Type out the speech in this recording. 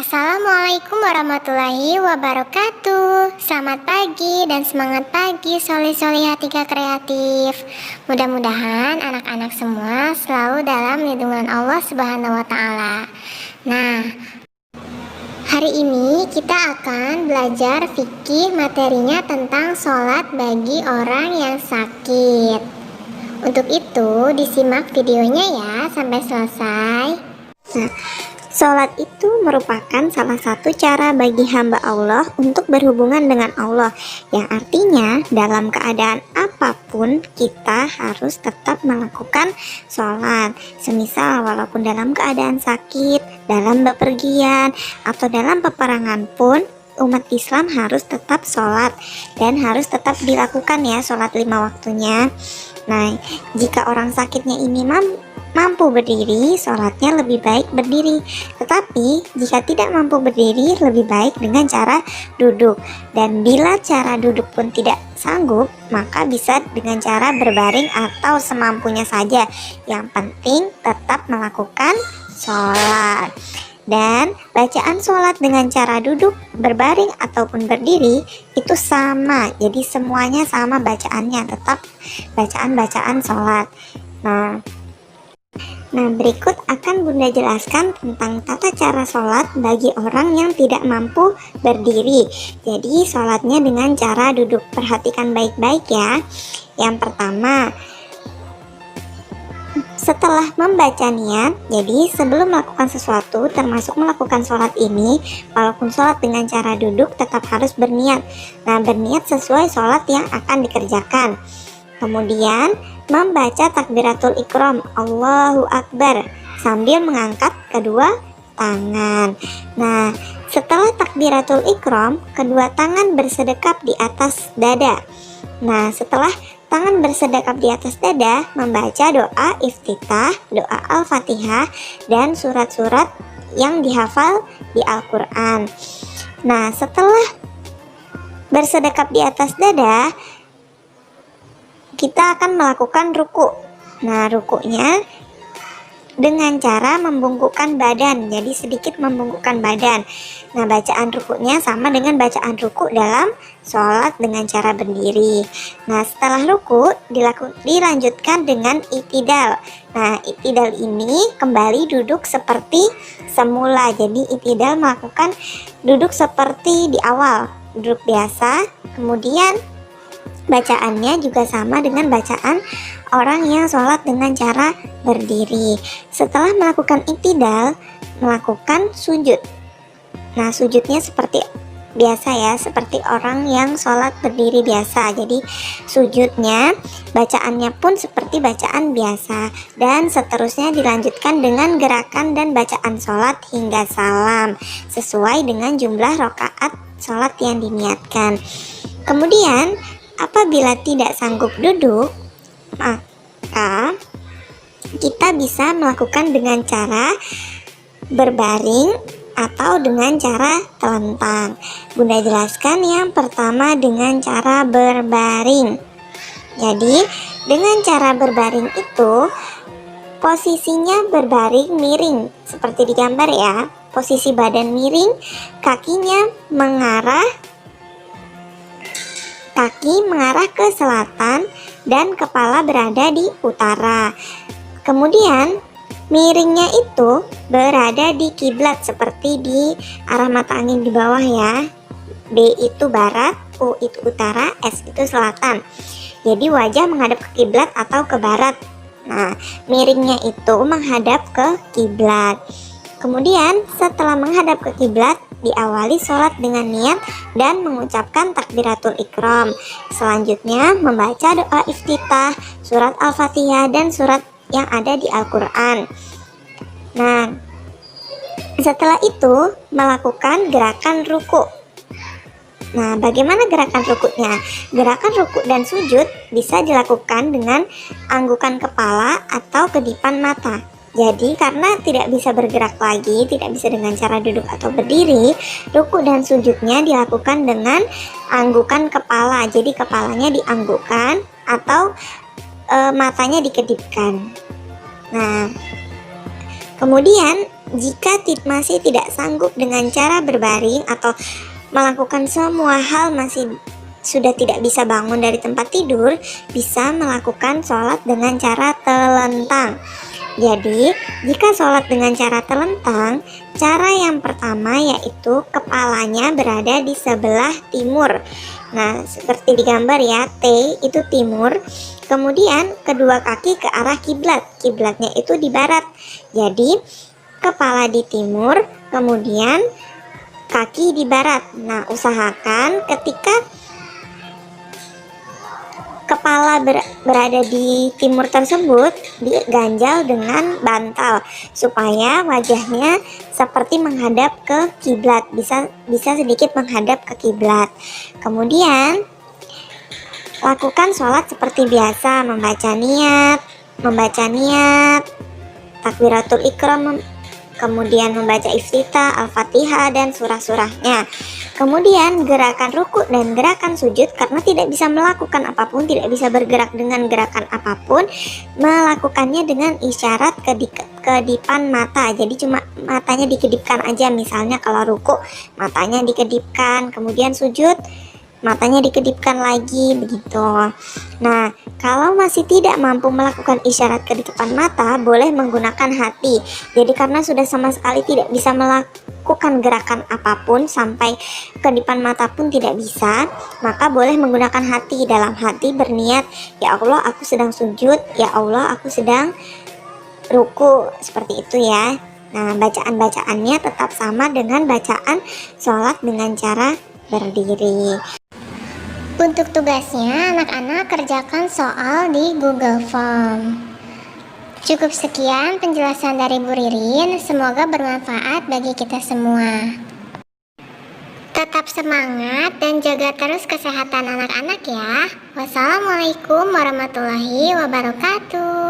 Assalamualaikum warahmatullahi wabarakatuh. Selamat pagi dan semangat pagi soleh-solehah tiga kreatif. Mudah-mudahan anak-anak semua selalu dalam lindungan Allah Subhanahu wa Ta'ala. Nah, hari ini kita akan belajar fikih, materinya tentang sholat bagi orang yang sakit. Untuk itu disimak videonya ya sampai selesai. Nah, sholat itu merupakan salah satu cara bagi hamba Allah untuk berhubungan dengan Allah, yang artinya dalam keadaan apapun kita harus tetap melakukan sholat. Semisal walaupun dalam keadaan sakit, dalam bepergian, atau dalam peperangan pun umat Islam harus tetap sholat dan harus tetap dilakukan ya sholat 5 waktunya. Nah, jika orang sakitnya ini mampu berdiri, sholatnya lebih baik berdiri. Tetapi jika tidak mampu berdiri, lebih baik dengan cara duduk. Dan bila cara duduk pun tidak sanggup, maka bisa dengan cara berbaring atau semampunya saja. Yang penting tetap melakukan sholat. Dan bacaan sholat dengan cara duduk, berbaring, ataupun berdiri itu sama. Jadi semuanya sama bacaannya, tetap bacaan-bacaan sholat. Nah, berikut akan Bunda jelaskan tentang tata cara sholat bagi orang yang tidak mampu berdiri. Jadi sholatnya dengan cara duduk. Perhatikan baik-baik ya. Yang pertama, setelah membaca niat, jadi sebelum melakukan sesuatu termasuk melakukan sholat ini, walaupun sholat dengan cara duduk tetap harus berniat. Nah, berniat sesuai sholat yang akan dikerjakan. Kemudian membaca takbiratul ikram, Allahu Akbar, sambil mengangkat kedua tangan. Nah, setelah takbiratul ikram, kedua tangan bersedekap di atas dada. Nah, setelah tangan bersedekap di atas dada, membaca doa iftitah, doa Al-Fatihah, dan surat-surat yang dihafal di Al-Quran. Nah, setelah bersedekap di atas dada, kita akan melakukan ruku. Nah, rukunya dengan cara membungkukkan badan, jadi sedikit membungkukkan badan. Nah, bacaan rukunya sama dengan bacaan ruku dalam sholat dengan cara berdiri. Nah, setelah ruku dilanjutkan dengan i'tidal. Nah, i'tidal ini kembali duduk seperti semula. Jadi i'tidal melakukan duduk seperti di awal, duduk biasa. Kemudian bacaannya juga sama dengan bacaan orang yang sholat dengan cara berdiri. Setelah melakukan i'tidal, melakukan sujud. Nah, sujudnya seperti biasa ya, seperti orang yang sholat berdiri biasa. Jadi sujudnya, bacaannya pun seperti bacaan biasa. Dan seterusnya dilanjutkan dengan gerakan dan bacaan sholat hingga salam, sesuai dengan jumlah rakaat sholat yang diniatkan. Kemudian apabila tidak sanggup duduk, maka kita bisa melakukan dengan cara berbaring atau dengan cara telentang. Bunda jelaskan yang pertama dengan cara berbaring. Jadi dengan cara berbaring itu posisinya berbaring miring seperti di gambar ya. Posisi badan miring, kakinya kaki mengarah ke selatan dan kepala berada di utara. Kemudian miringnya itu berada di kiblat seperti di arah mata angin di bawah ya. B itu barat, U itu utara, S itu selatan. Jadi wajah menghadap ke kiblat atau ke barat. Nah, miringnya itu menghadap ke kiblat. Kemudian setelah menghadap ke kiblat, diawali sholat dengan niat dan mengucapkan takbiratul ikram. Selanjutnya membaca doa iftitah, surat Al-Fatihah, dan surat yang ada di Al-Quran. Nah, setelah itu melakukan gerakan ruku. Nah, bagaimana gerakan rukunya? Gerakan ruku dan sujud bisa dilakukan dengan anggukan kepala atau kedipan mata. Jadi karena tidak bisa bergerak lagi, tidak bisa dengan cara duduk atau berdiri, ruku dan sujudnya dilakukan dengan anggukan kepala. Jadi kepalanya dianggukkan atau matanya dikedipkan. Nah, kemudian jika masih tidak sanggup dengan cara berbaring atau melakukan semua hal masih sudah tidak bisa bangun dari tempat tidur, bisa melakukan sholat dengan cara telentang. Jadi, jika sholat dengan cara telentang, cara yang pertama yaitu kepalanya berada di sebelah timur. Nah, seperti di gambar ya, T itu timur. Kemudian kedua kaki ke arah kiblat. Kiblatnya itu di barat. Jadi, kepala di timur, kemudian kaki di barat. Nah, usahakan ketika kepala berada di timur tersebut diganjal dengan bantal supaya wajahnya seperti menghadap ke kiblat, bisa sedikit menghadap ke kiblat. Kemudian lakukan sholat seperti biasa, membaca niat, takbiratul ihram, kemudian membaca iftitah, al-fatihah, dan surah-surahnya. Kemudian gerakan ruku dan gerakan sujud, karena tidak bisa melakukan apapun, tidak bisa bergerak dengan gerakan apapun, melakukannya dengan isyarat kedipan mata. Jadi cuma matanya dikedipkan aja, misalnya kalau ruku matanya dikedipkan, kemudian sujud matanya dikedipkan lagi, begitu. Nah, kalau masih tidak mampu melakukan isyarat kedipan mata, boleh menggunakan hati. Jadi karena sudah sama sekali tidak bisa melakukan gerakan apapun, sampai kedipan mata pun tidak bisa, maka boleh menggunakan hati. Dalam hati berniat, ya Allah aku sedang sujud, ya Allah aku sedang ruku, seperti itu ya. Nah, bacaan-bacaannya tetap sama dengan bacaan sholat dengan cara berdiri. Untuk tugasnya, anak-anak kerjakan soal di Google Form. Cukup sekian penjelasan dari Bu Ririn, semoga bermanfaat bagi kita semua. Tetap semangat dan jaga terus kesehatan anak-anak ya. Wassalamualaikum warahmatullahi wabarakatuh.